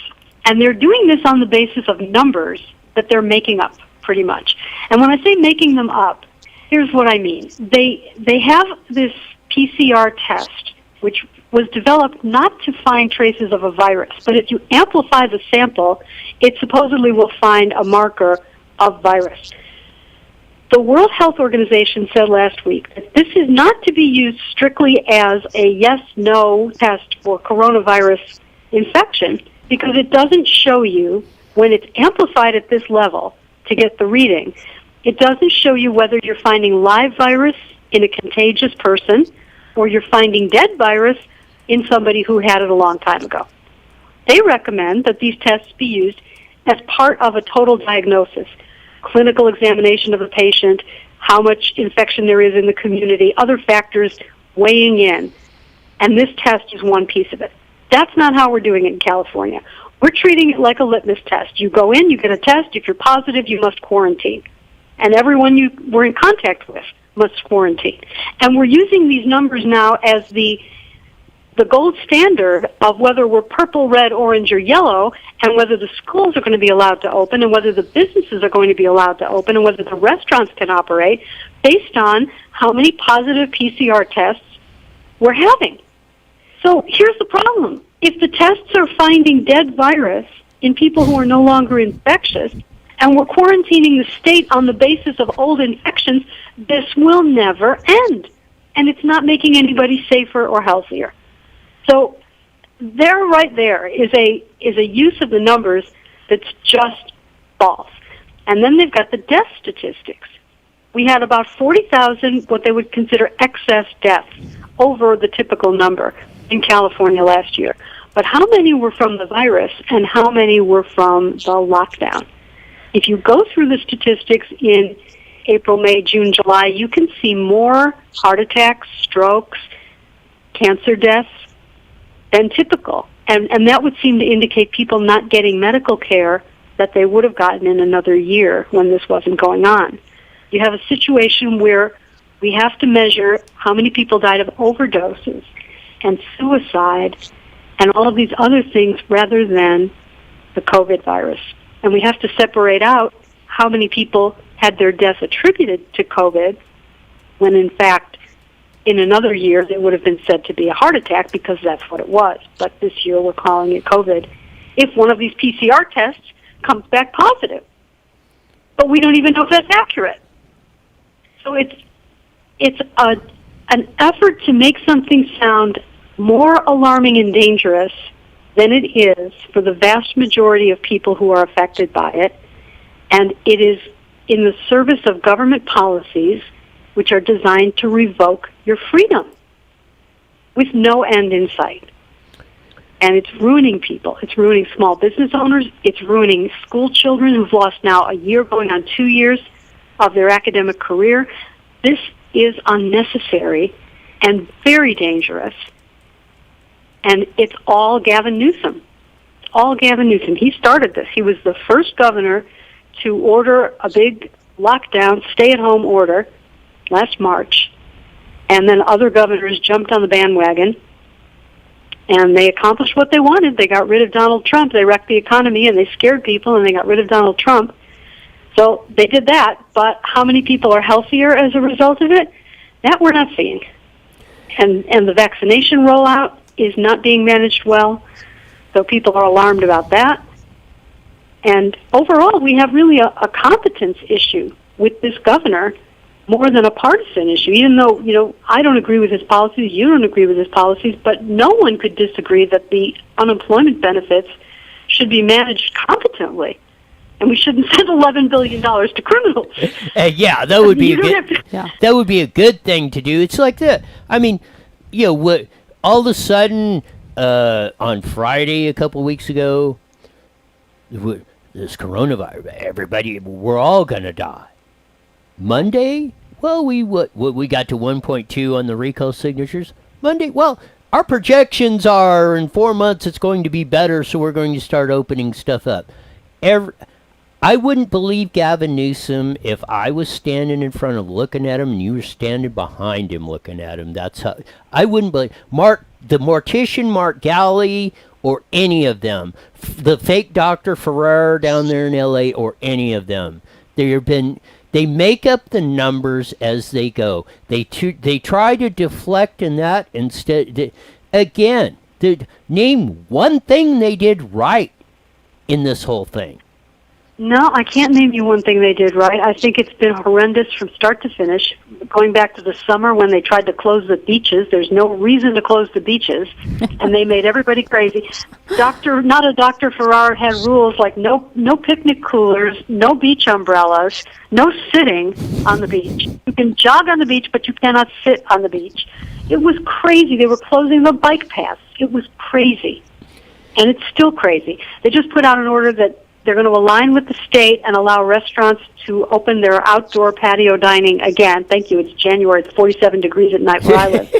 And they're doing this on the basis of numbers that they're making up, pretty much. And when I say making them up, here's what I mean. They have this PCR test, which was developed not to find traces of a virus, but if you amplify the sample, it supposedly will find a marker of virus. The World Health Organization said last week that this is not to be used strictly as a yes-no test for coronavirus infection, because it doesn't show you, when it's amplified at this level to get the reading, It doesn't show you whether you're finding live virus in a contagious person or you're finding dead virus in somebody who had it a long time ago. They recommend that these tests be used as part of a total diagnosis, clinical examination of the patient, how much infection there is in the community, other factors weighing in. And this test is one piece of it. That's not how we're doing it in California. We're treating it like a litmus test. You go in, you get a test. If you're positive, you must quarantine. And everyone you were in contact with must quarantine. And we're using these numbers now as the gold standard of whether we're purple, red, orange, or yellow, and whether the schools are going to be allowed to open, and whether the businesses are going to be allowed to open, and whether the restaurants can operate based on how many positive PCR tests we're having. So here's the problem. If the tests are finding dead virus in people who are no longer infectious, and we're quarantining the state on the basis of old infections, this will never end. And it's not making anybody safer or healthier. So there right there is a use of the numbers that's just false. And then they've got the death statistics. We had about 40,000 what they would consider excess deaths over the typical number in California last year. But how many were from the virus and how many were from the lockdown? If you go through the statistics in April, May, June, July, you can see more heart attacks, strokes, cancer deaths than typical. And that would seem to indicate people not getting medical care that they would have gotten in another year when this wasn't going on. You have a situation where we have to measure how many people died of overdoses and suicide and all of these other things rather than the COVID virus. And we have to separate out how many people had their deaths attributed to COVID when, in fact, in another year, it would have been said to be a heart attack because that's what it was. But this year, we're calling it COVID. If one of these PCR tests comes back positive, but we don't even know if that's accurate. So it's an effort to make something sound more alarming and dangerous than it is for the vast majority of people who are affected by it. And it is in the service of government policies which are designed to revoke your freedom with no end in sight. And it's ruining people. It's ruining small business owners. It's ruining school children who've lost now a year going on 2 years of their academic career. This is unnecessary and very dangerous. And it's all Gavin Newsom. It's all Gavin Newsom. He started this. He was the first governor to order a big lockdown, stay-at-home order last March. And then other governors jumped on the bandwagon. And they accomplished what they wanted. They got rid of Donald Trump. They wrecked the economy, and they scared people, and they got rid of Donald Trump. So they did that. But how many people are healthier as a result of it? That we're not seeing. And the vaccination rollout is not being managed well, so people are alarmed about that. And overall, we have really a competence issue with this governor more than a partisan issue, even though, I don't agree with his policies, you don't agree with his policies, but no one could disagree that the unemployment benefits should be managed competently. And we shouldn't send $11 billion to criminals. Yeah, that would be that would be a good thing to do. It's like that. I mean, all of a sudden, on Friday a couple weeks ago, this coronavirus, everybody, we're all going to die. Monday, well, we got to 1.2 on the recall signatures. Monday, well, our projections are in 4 months it's going to be better, so we're going to start opening stuff up. I wouldn't believe Gavin Newsom if I was standing in front of looking at him and you were standing behind him looking at him. That's how I wouldn't believe the mortician Mark Galley or any of them, the fake Dr. Ferrer down there in L.A. or any of them. They make up the numbers as they go. They try to deflect in that instead. Name one thing they did right in this whole thing. No, I can't name you one thing they did right. I think it's been horrendous from start to finish. Going back to the summer when they tried to close the beaches, there's no reason to close the beaches, and they made everybody crazy. Dr. Farrar had rules like no picnic coolers, no beach umbrellas, no sitting on the beach. You can jog on the beach, but you cannot sit on the beach. It was crazy. They were closing the bike paths. It was crazy, and it's still crazy. They just put out an order that they're going to align with the state and allow restaurants to open their outdoor patio dining again. Thank you. It's January. It's 47 degrees at night where I live.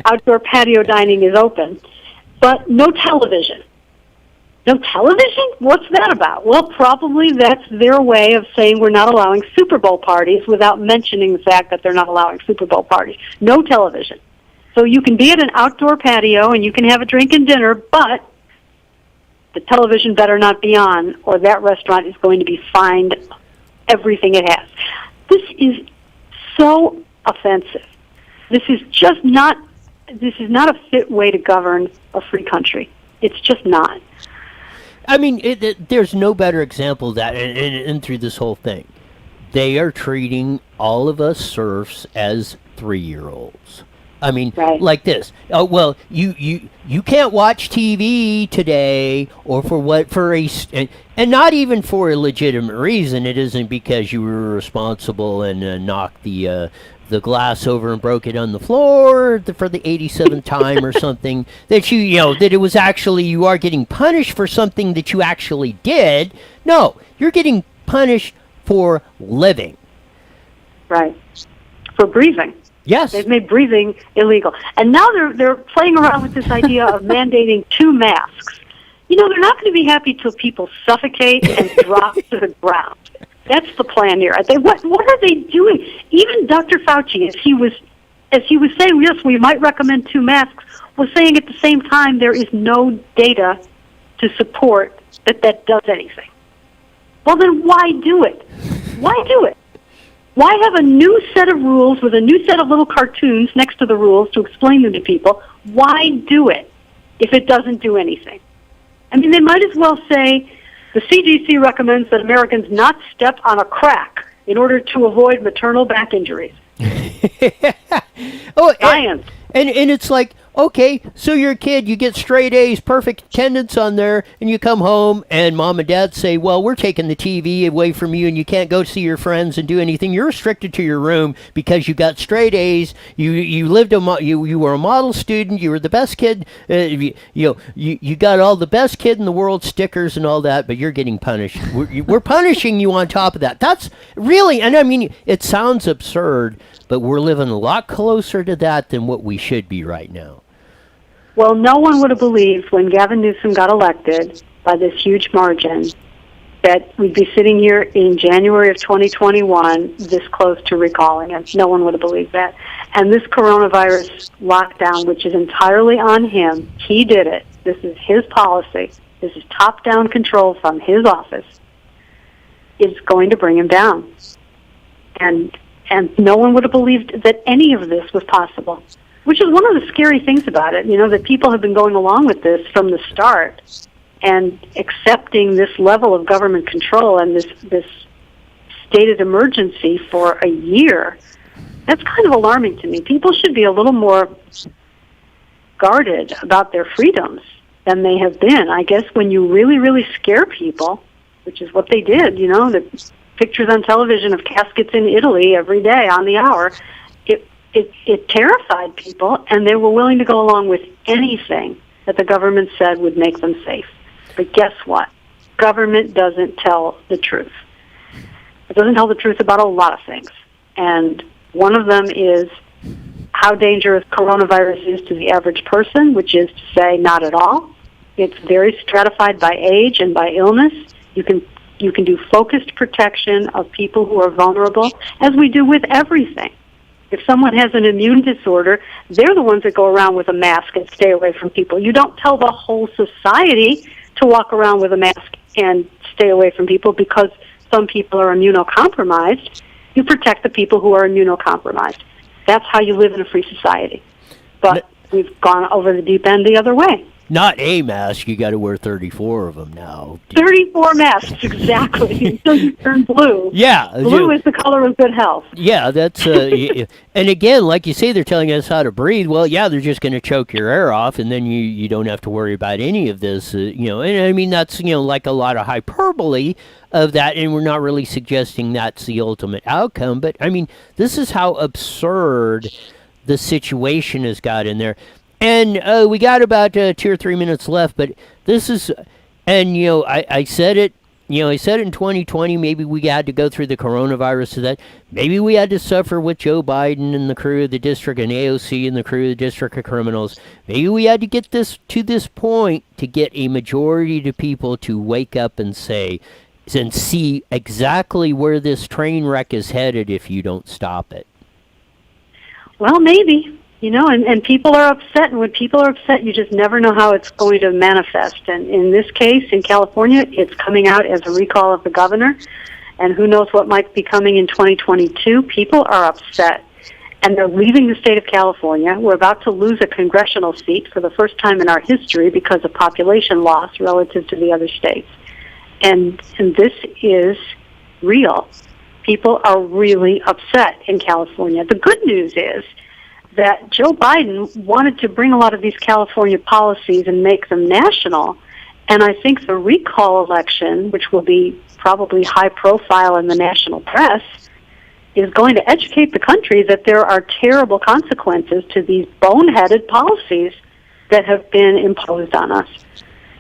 Outdoor patio dining is open, but no television. No television? What's that about? Well, probably that's their way of saying we're not allowing Super Bowl parties without mentioning the fact that they're not allowing Super Bowl parties. No television. So you can be at an outdoor patio and you can have a drink and dinner, but the television better not be on, or that restaurant is going to be fined everything it has. This is so offensive. This is not a fit way to govern a free country. It's just not. I mean, there's no better example of that, and through this whole thing. They are treating all of us serfs as 3-year-olds. I mean, right. Like this. Oh well, you can't watch TV today, or and not even for a legitimate reason. It isn't because you were responsible and knocked the glass over and broke it on the floor for the 87th time or something. That that it was actually you are getting punished for something that you actually did. No, you're getting punished for living. Right. For breathing. Yes. They've made breathing illegal. And now they're playing around with this idea of mandating 2 masks. They're not going to be happy till people suffocate and drop to the ground. That's the plan here. What are they doing? Even Dr. Fauci, as he was saying, yes, we might recommend 2 masks, was saying at the same time there is no data to support that does anything. Well, then why do it? Why do it? Why have a new set of rules with a new set of little cartoons next to the rules to explain them to people? Why do it if it doesn't do anything? I mean, they might as well say the CDC recommends that Americans not step on a crack in order to avoid maternal back injuries. Science. And it's like, okay, so you're a kid, you get straight A's, perfect attendance on there, and you come home and mom and dad say, well, we're taking the TV away from you and you can't go see your friends and do anything. You're restricted to your room because you got straight A's. You were a model student. You were the best kid. You got all the best kid in the world stickers and all that, but you're getting punished. We're punishing you on top of that. That's really, and I mean, it sounds absurd, but we're living a lot closer to that than what we should be right now. Well, no one would have believed when Gavin Newsom got elected by this huge margin that we'd be sitting here in January of 2021 this close to recalling him. No one would have believed that. And this coronavirus lockdown, which is entirely on him, he did it. This is his policy. This is top-down control from his office. Is going to bring him down. And no one would have believed that any of this was possible, which is one of the scary things about it, that people have been going along with this from the start and accepting this level of government control and this state of emergency for a year. That's kind of alarming to me. People should be a little more guarded about their freedoms than they have been. I guess when you really, really scare people, which is what they did, the pictures on television of caskets in Italy every day on the hour, it terrified people, and they were willing to go along with anything that the government said would make them safe. But guess what? Government doesn't tell the truth. It doesn't tell the truth about a lot of things. And one of them is how dangerous coronavirus is to the average person, which is to say not at all. It's very stratified by age and by illness. You can do focused protection of people who are vulnerable, as we do with everything. If someone has an immune disorder, they're the ones that go around with a mask and stay away from people. You don't tell the whole society to walk around with a mask and stay away from people because some people are immunocompromised. You protect the people who are immunocompromised. That's how you live in a free society. But we've gone over the deep end the other way. Not a mask. You got to wear 34 of them now. 34 masks, exactly, until you turn blue. Yeah. Blue is the color of good health. Yeah, that's and again, like you say, they're telling us how to breathe. Well, yeah, they're just going to choke your air off, and then you don't have to worry about any of this. And I mean that's like a lot of hyperbole of that, and we're not really suggesting that's the ultimate outcome. But I mean, this is how absurd the situation has got in there. And we got about 2 or 3 minutes left, but this is, and I said it. I said in 2020, maybe we had to go through the coronavirus to that. Maybe we had to suffer with Joe Biden and the crew of the district and AOC and the crew of the district of criminals. Maybe we had to get this to this point to get a majority of people to wake up and say, and see exactly where this train wreck is headed if you don't stop it. Well, maybe. And people are upset, and when people are upset, you just never know how it's going to manifest. And in this case, in California, it's coming out as a recall of the governor, and who knows what might be coming in 2022. People are upset, and they're leaving the state of California. We're about to lose a congressional seat for the first time in our history because of population loss relative to the other states. And this is real. People are really upset in California. The good news is that Joe Biden wanted to bring a lot of these California policies and make them national. And I think the recall election, which will be probably high profile in the national press, is going to educate the country that there are terrible consequences to these boneheaded policies that have been imposed on us.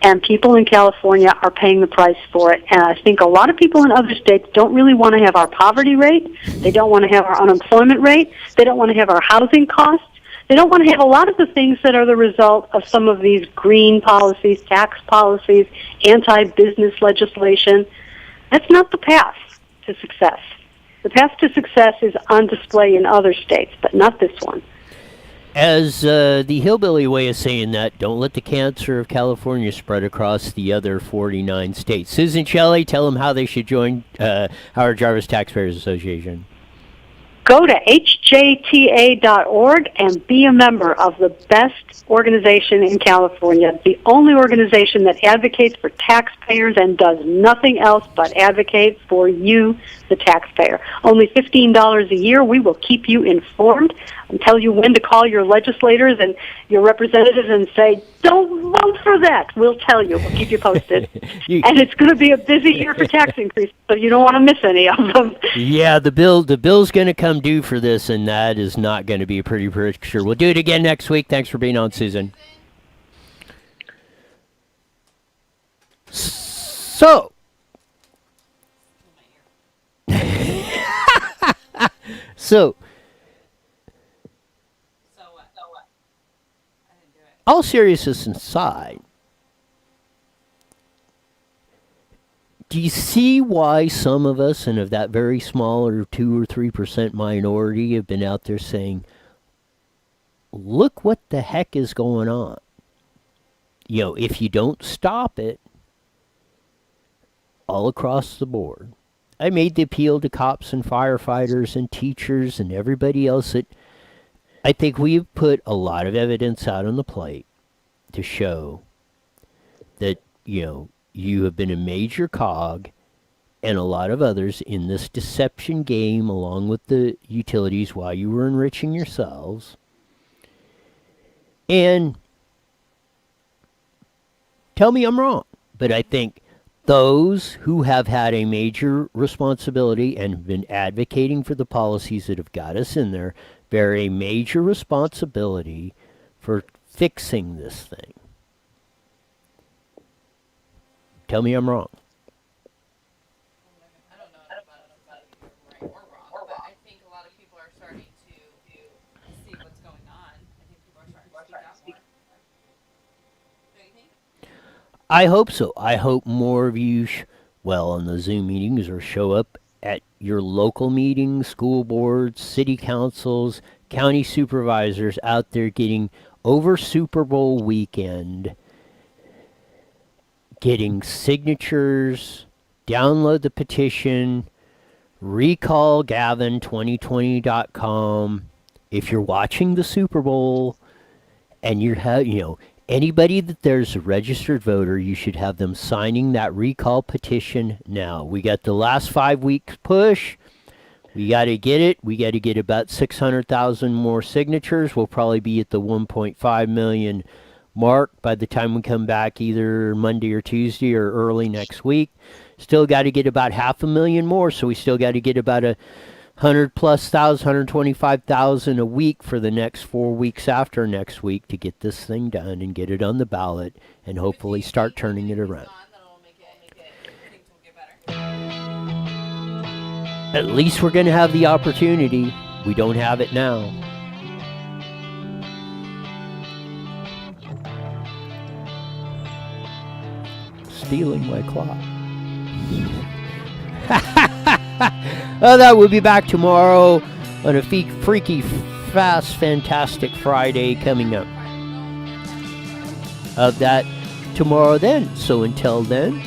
And people in California are paying the price for it. And I think a lot of people in other states don't really want to have our poverty rate. They don't want to have our unemployment rate. They don't want to have our housing costs. They don't want to have a lot of the things that are the result of some of these green policies, tax policies, anti-business legislation. That's not the path to success. The path to success is on display in other states, but not this one. As the hillbilly way of saying that, don't let the cancer of California spread across the other 49 states. Susan, Shelley, tell them how they should join Howard Jarvis Taxpayers Association. Go to hjta.org and be a member of the best organization in California, the only organization that advocates for taxpayers and does nothing else but advocate for you, the taxpayer. Only $15 a year. We will keep you informed and tell you when to call your legislators and your representatives and say, don't vote for that. We'll tell you. We'll keep you posted. And it's going to be a busy year for tax increases, so you don't want to miss any of them. Yeah, the bill's going to come due for this, and that is not going to be a pretty picture. We'll do it again next week. Thanks for being on, Susan. So, all seriousness aside, do you see why some of us, and of that very small or 2 or 3% minority, have been out there saying, look what the heck is going on? If you don't stop it, all across the board. I made the appeal to cops and firefighters and teachers and everybody else that I think we've put a lot of evidence out on the plate to show that, you have been a major cog and a lot of others in this deception game along with the utilities while you were enriching yourselves. And tell me I'm wrong, but I think those who have had a major responsibility and have been advocating for the policies that have got us in there bear a major responsibility for fixing this thing. Tell me I'm wrong. I don't know about right or wrong, but I think a lot of people are starting to see what's going on. I think people are starting to speak out more. Don't you think? I hope so. I hope more of you, on the Zoom meetings or show up at your local meetings, school boards, city councils, county supervisors out there getting over Super Bowl weekend, getting signatures, download the petition, recall Gavin2020.com. If you're watching the Super Bowl and you're Anybody that there's a registered voter, you should have them signing that recall petition now. We got the last 5 weeks push. We got to get it. We got to get about 600,000 more signatures. We'll probably be at the 1.5 million mark by the time we come back either Monday or Tuesday or early next week. Still got to get about 500,000 more, so we still got to get about 125,000 a week for the next 4 weeks after next week to get this thing done and get it on the ballot and hopefully start turning it around. At least we're going to have the opportunity. We don't have it now. Stealing my clock. Oh, that will be back tomorrow on a freaky, fast, fantastic Friday coming up. Of that tomorrow then. So until then,